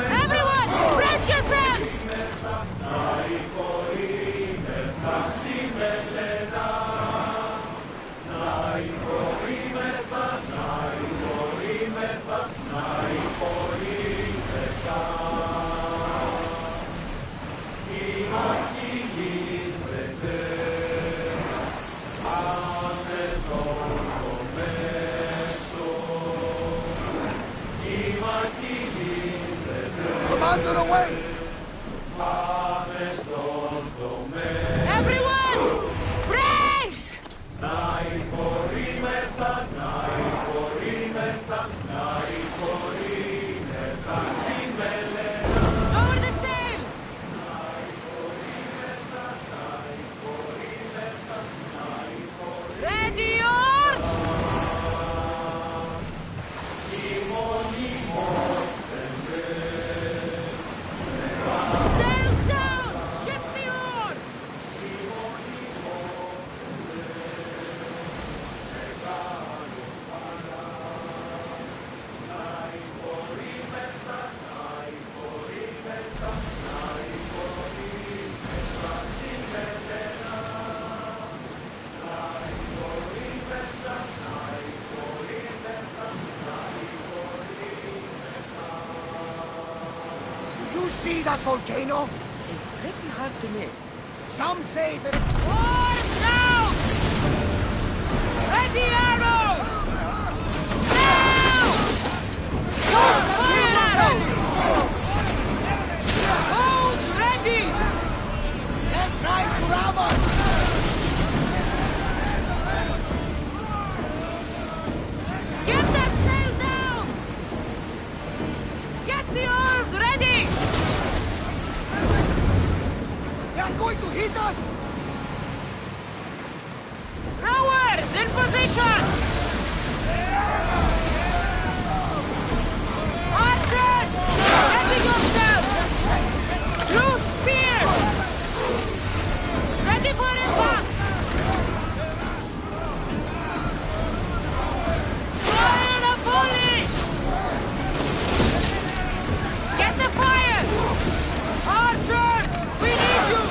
Everyone, brace yourselves! Commander away! Everyone, brace! Lower the sail! Ready yours! Sails down! Shift the oars! You see that volcano? It's pretty hard to miss. Some say that it's... Oars down! Ready arrows! Now! Use fire arrows! Bows ready! They're trying to rob us! Get that sail down! Get the oars ready! They are going to hit us! Rowers in position! Archers! Ready yourself! Drew spears! Ready for impact! Fire the volley! Get the fire! Archers! We need you!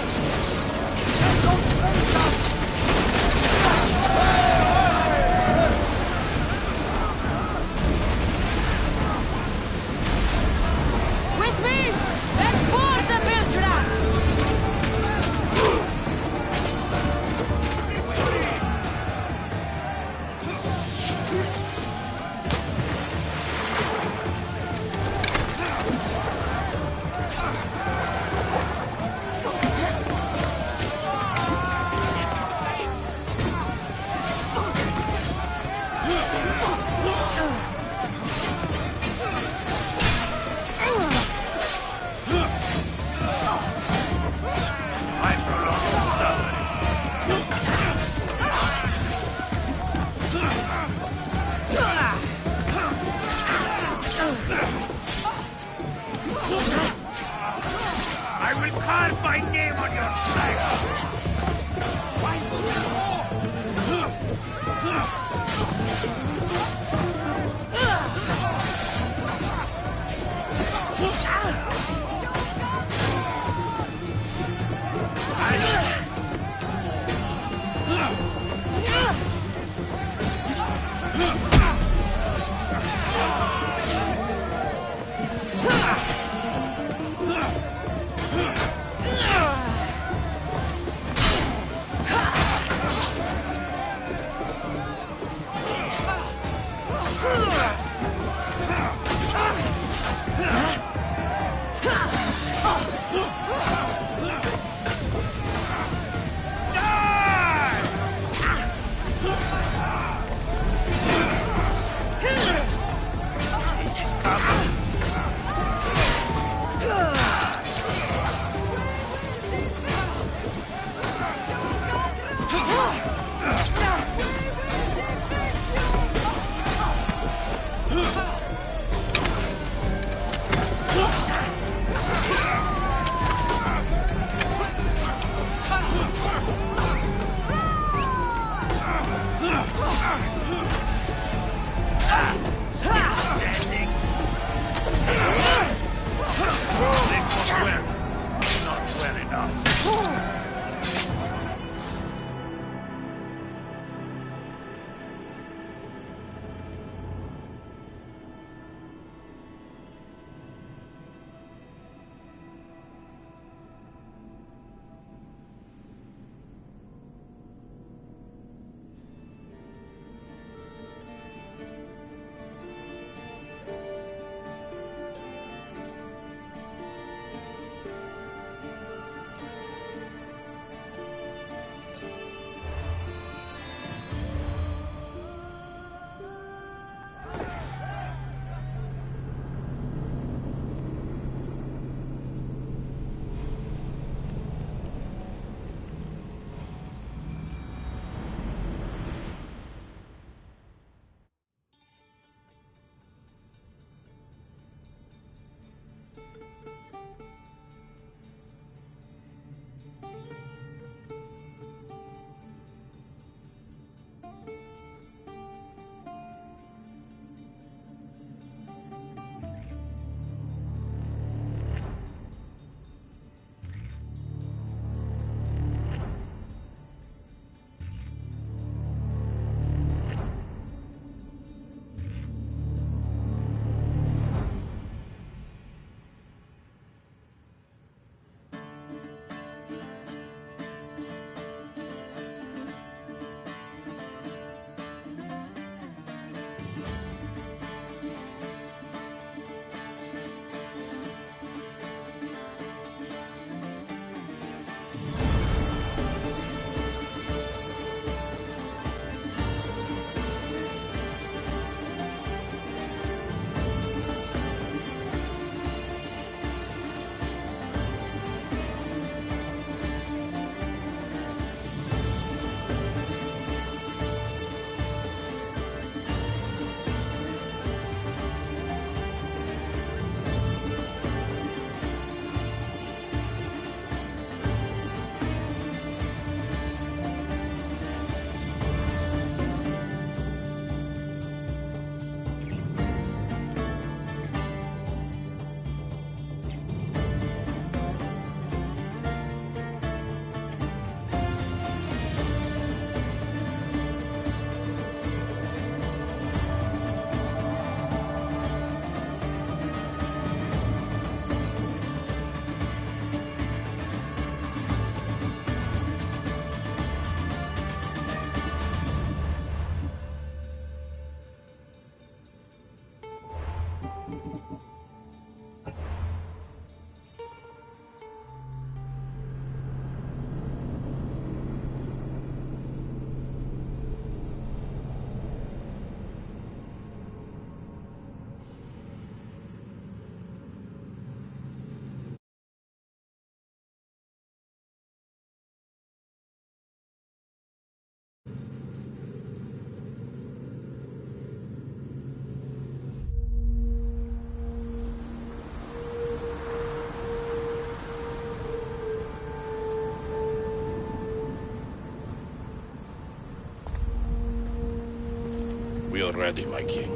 We are ready, my king.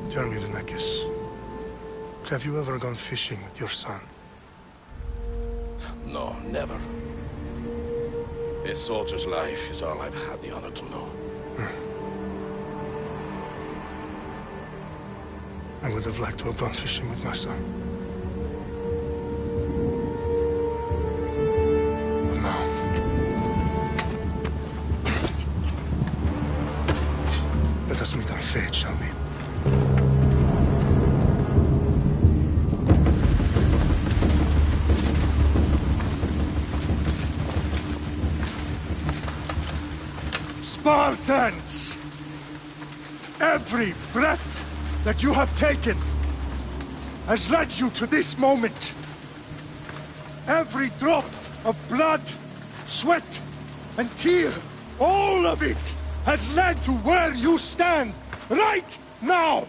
Tell me, Lenekis, have you ever gone fishing with your son? No, never. A soldier's life is all I've had the honor to know. I would have liked to have gone fishing with my son. But now... let us meet our fate, shall we? Spartans! Every breath that you have taken has led you to this moment. Every drop of blood, sweat, and tear, all of it has led to where you stand right now.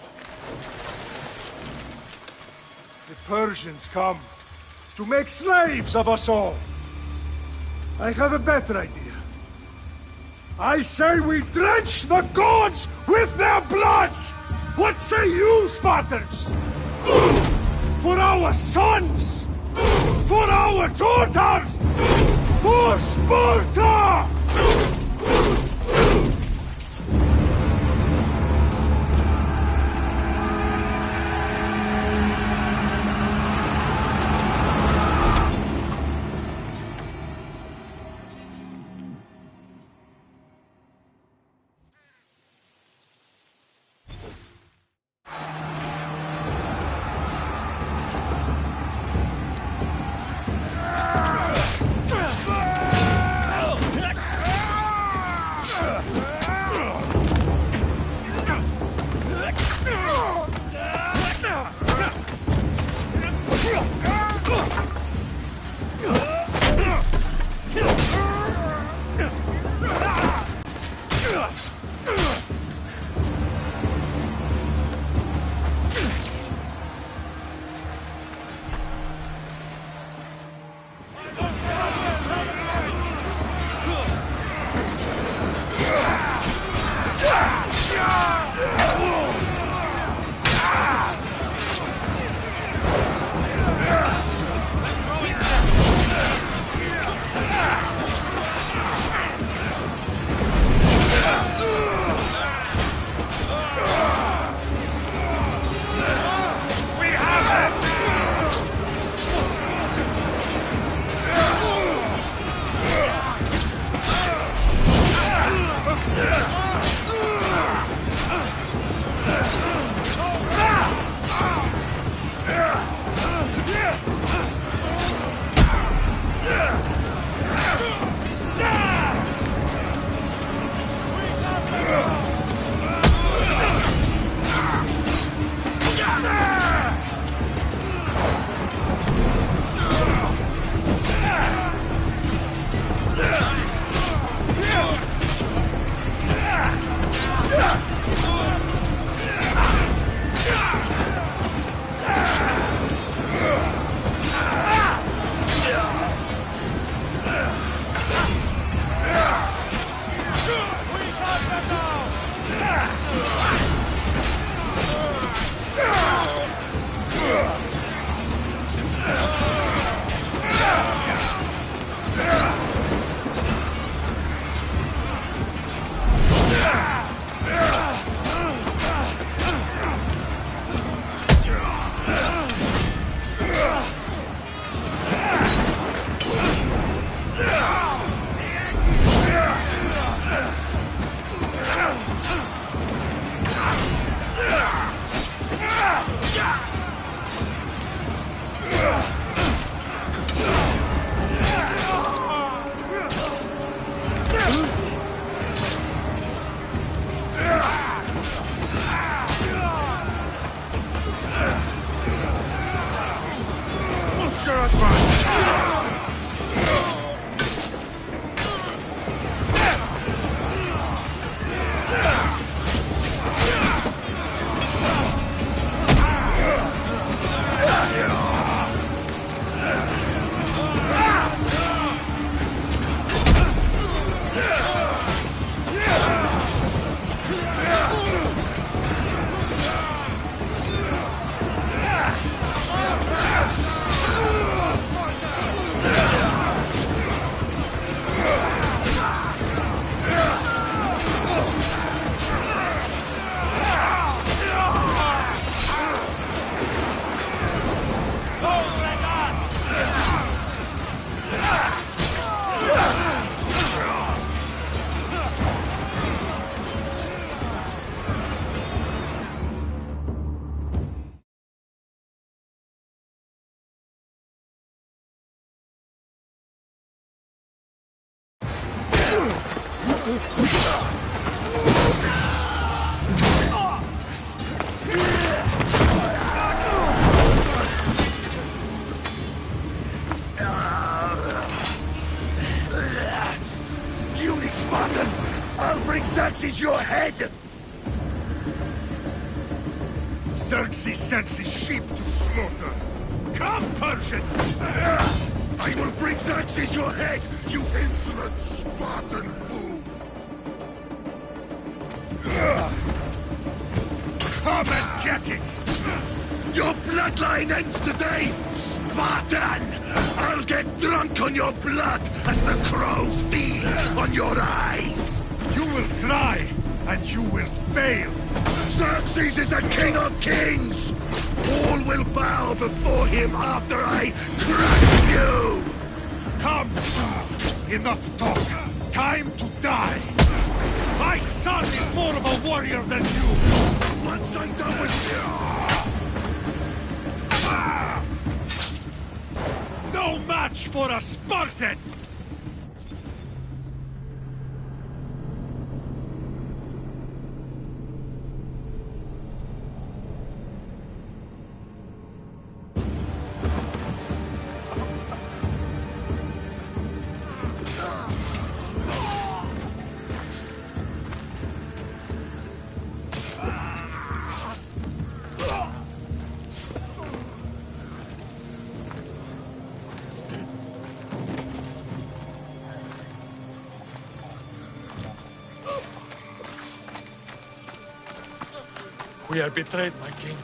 The Persians come to make slaves of us all. I have a better idea. I say we drench the gods with their blood! What say you, Spartans? For our sons! For our daughters! For Sparta! Puny Spartan! I'll bring Xerxes your head! Xerxes sends his sheep to slaughter. Come, Persian! I will bring Xerxes your head, you insolent Spartan fool! Come and get it! Your bloodline ends today, Spartan! I'll get drunk on your blood as the crows feed on your eyes! You will cry, and you will fail! Xerxes is the king of kings! All will bow before him after I crush you! Come, son! Enough talk! Time to die! My son is more of a warrior than you! Once I'm done with you! No match for a Spartan! We are betrayed, my king.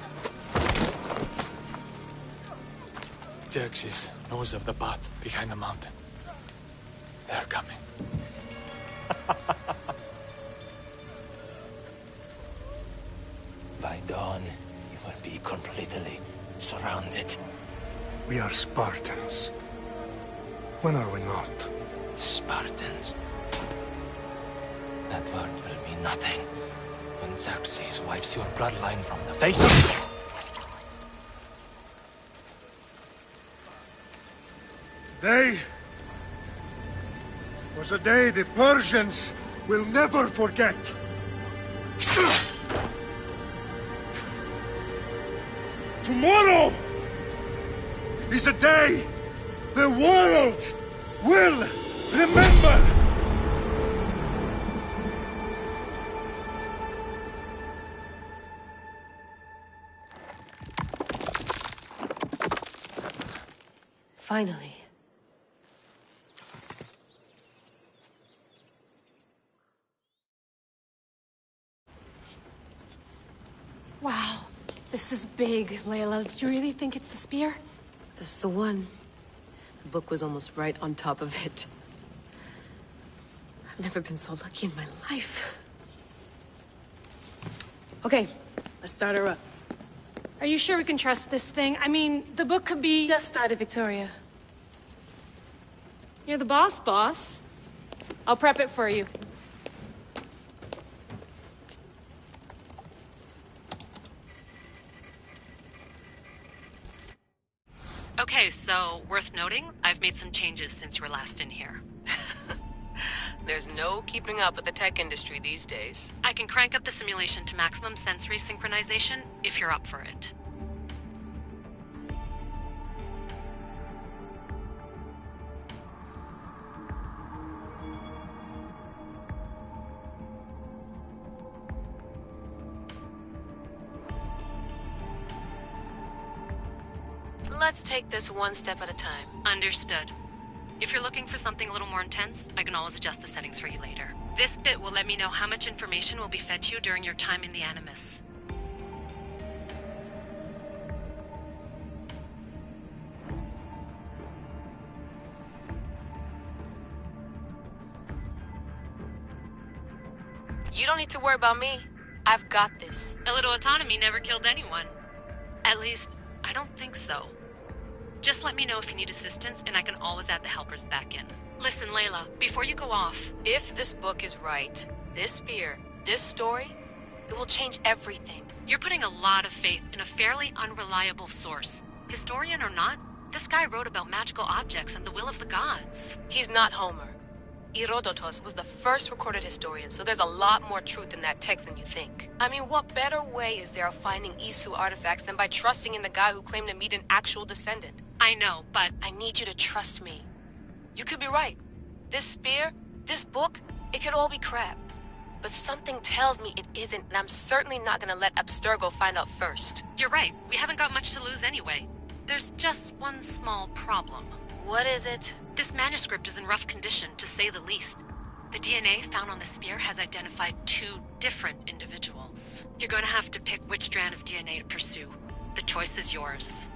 Xerxes knows of the path behind the mountain. They are coming. By dawn, you will be completely surrounded. We are Spartans. When are we not? Spartans. That word will mean nothing when Xerxes wipes your bloodline from the face of... Today was a day the Persians will never forget. Tomorrow is a day the world will remember. Finally. Wow, this is big, Layla. Did you really think it's the spear? This is the one. The book was almost right on top of it. I've never been so lucky in my life. Okay, let's start her up. Are you sure we can trust this thing? I mean, the book could be... Just started, Victoria. You're the boss. I'll prep it for you. Okay, so worth noting, I've made some changes since you were last in here. There's no keeping up with the tech industry these days. I can crank up the simulation to maximum sensory synchronization if you're up for it. Let's take this one step at a time. Understood. If you're looking for something a little more intense, I can always adjust the settings for you later. This bit will let me know how much information will be fed to you during your time in the Animus. You don't need to worry about me. I've got this. A little autonomy never killed anyone. At least, I don't think so. Just let me know if you need assistance, and I can always add the helpers back in. Listen, Layla, before you go off... If this book is right, this spear, this story, it will change everything. You're putting a lot of faith in a fairly unreliable source. Historian or not, this guy wrote about magical objects and the will of the gods. He's not Homer. Herodotus was the first recorded historian, so there's a lot more truth in that text than you think. I mean, what better way is there of finding Isu artifacts than by trusting in the guy who claimed to meet an actual descendant? I know, but I need you to trust me. You could be right. This spear, this book, it could all be crap. But something tells me it isn't, and I'm certainly not gonna let Abstergo find out first. you're right. We haven't got much to lose anyway. There's just one small problem. What is it? This manuscript is in rough condition, to say the least. The DNA found on the spear has identified 2 different individuals. You're going to have to pick which strand of DNA to pursue. The choice is yours.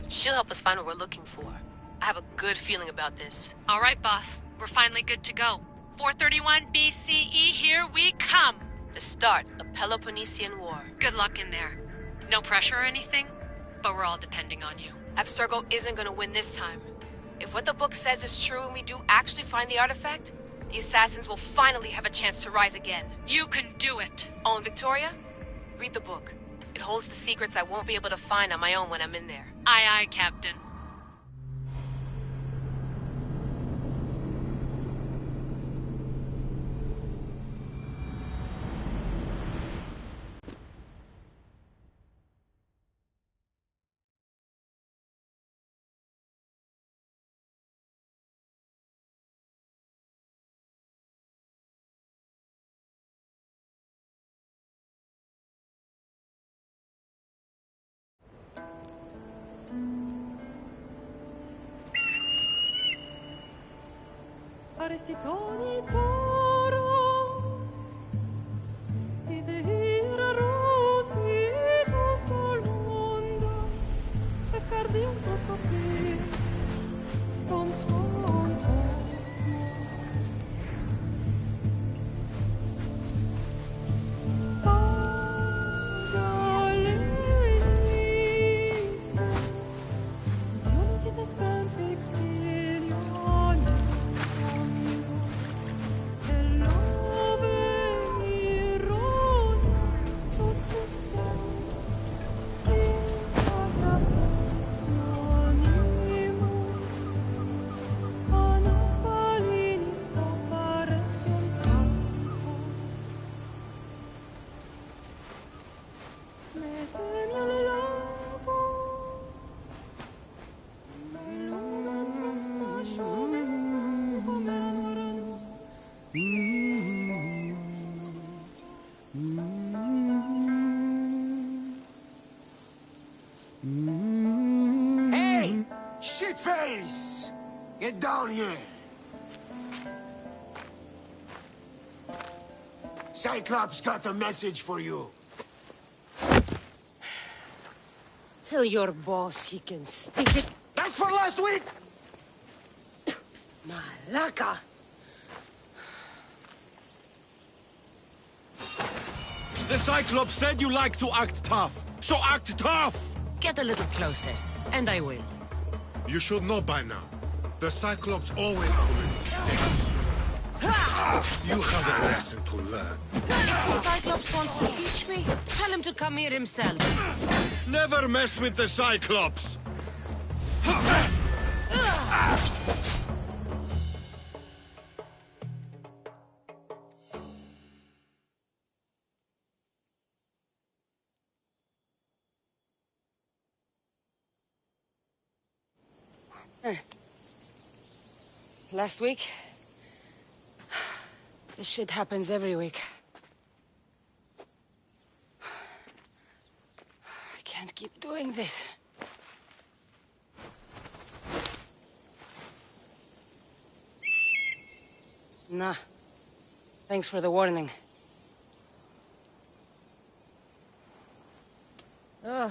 She'll help us find what we're looking for. I have a good feeling about this. All right, boss. We're finally good to go. 431 BCE, here we come! The start of Peloponnesian War. Good luck in there. No pressure or anything, but we're all depending on you. Abstergo isn't gonna win this time. If what the book says is true and we do actually find the artifact, the assassins will finally have a chance to rise again. You can do it! Oh, and Victoria? Read the book. It holds the secrets I won't be able to find on my own when I'm in there. Aye, aye, Captain. Aristitoni toro, idehira rositos dolondas, fefcardius proscopir, ton suon potmo. Pagalenise, dionikites ben fixilione. Hey! Shitface! Get down here! Cyclops got a message for you. Tell your boss he can stick it. That's for last week! Malaka! The Cyclops said you like to act tough, so act tough! Get a little closer, and I will. You should know by now. The Cyclops always wins. You have a lesson to learn. If the Cyclops wants to teach me, tell him to come here himself. Never mess with the Cyclops! Last week? This shit happens every week. I can't keep doing this. Nah. Thanks for the warning. Ugh.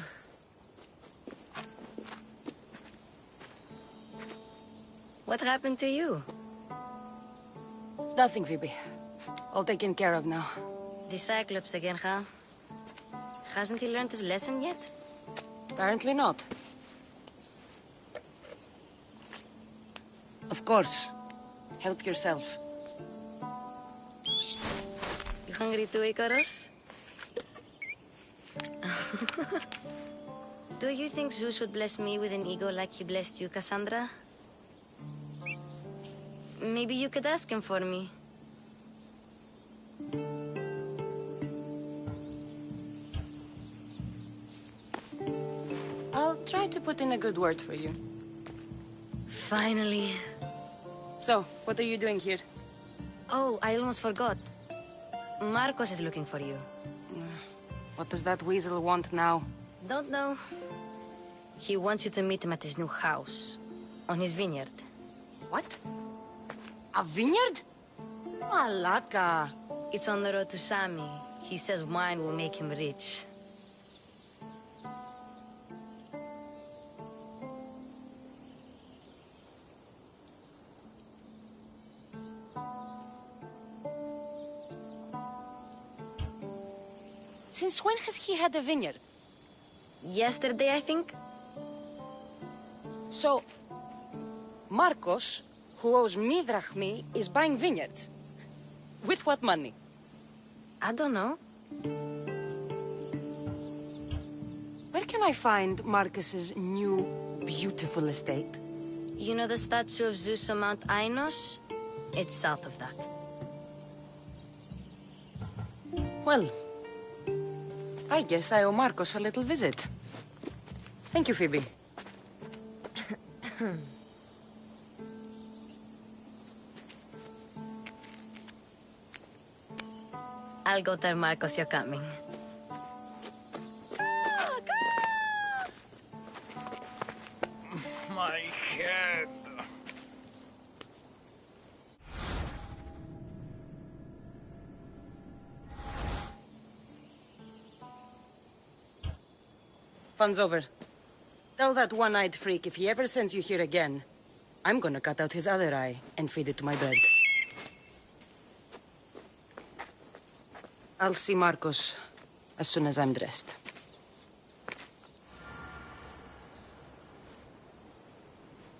What happened to you? It's nothing, Phoebe. All taken care of now. The Cyclops again, huh? Hasn't he learned his lesson yet? Apparently not. Of course. Help yourself. You hungry too, Icarus? Do you think Zeus would bless me with an ego like he blessed you, Cassandra? Maybe you could ask him for me. I'll try to put in a good word for you. Finally. So, what are you doing here? Oh, I almost forgot. Marcos is looking for you. What does that weasel want now? Don't know. He wants you to meet him at his new house. On his vineyard. What? A vineyard? Malaka. It's on the road to Sami. He says wine will make him rich. Since when has he had a vineyard? Yesterday, I think. So, Marcos, who owes me drachmi, is buying vineyards. With what money? I don't know. Where can I find Marcus's new, beautiful estate? You know the statue of Zeus on Mount Ainos? It's south of that. Well, I guess I owe Marcos a little visit. Thank you, Phoebe. I'll go tell Marcos you're coming. My head. Fun's over. Tell that one-eyed freak if he ever sends you here again, I'm gonna cut out his other eye and feed it to my bird. I'll see Marcos as soon as I'm dressed.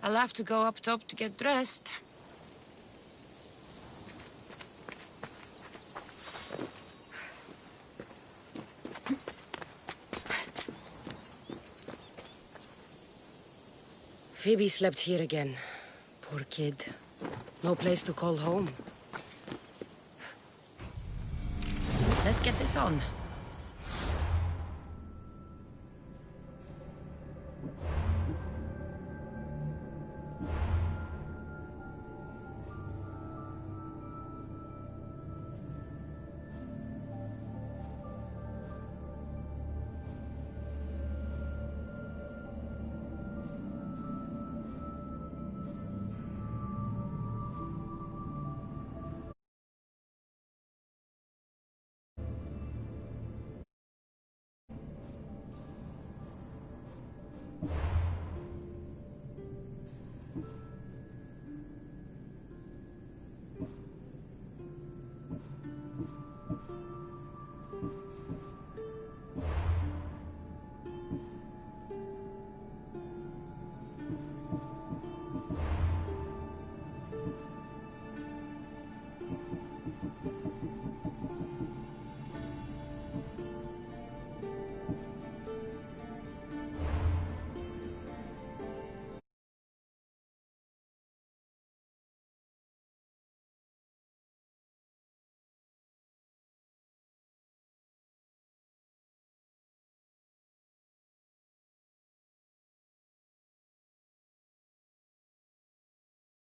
I'll have to go up top to get dressed. Phoebe slept here again. Poor kid. No place to call home. Let's get this on.